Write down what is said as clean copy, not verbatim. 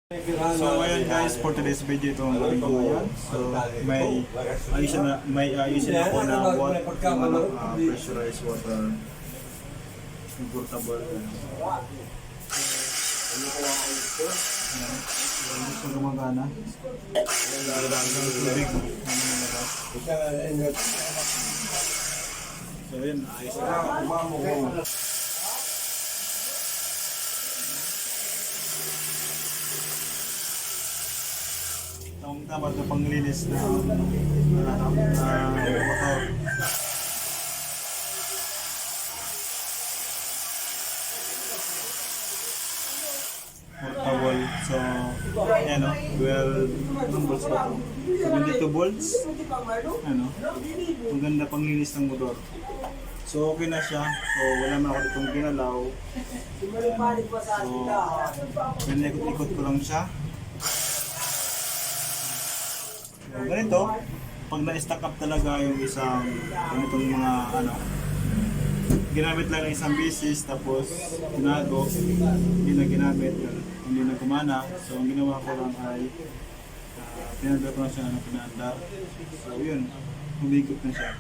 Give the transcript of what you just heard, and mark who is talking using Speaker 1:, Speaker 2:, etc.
Speaker 1: So ayan guys, for today's video ito ang gawin ko ngayon. So may ayusin ako na pressurized water portable. Gusto gumagana. So yun, ayos na. Ang tama ito panglinis na motor. Portable. So, ayan o. 12 volts ba ito? 72 volts. Ano? Ang ganda panglinis ng motor. So, okay na siya. So, wala na ako ditong ginalaw. So, pinikot-ikot ko lang siya. So, ganito, pag na-stack up talaga yung isang ganitong mga ginamit lang ng isang bisis tapos tinago, hindi na ginamit, hindi na gumana. So ang ginawa ko lang ay pinandar ko na siya ng pinandar. So yun, humigot na siya.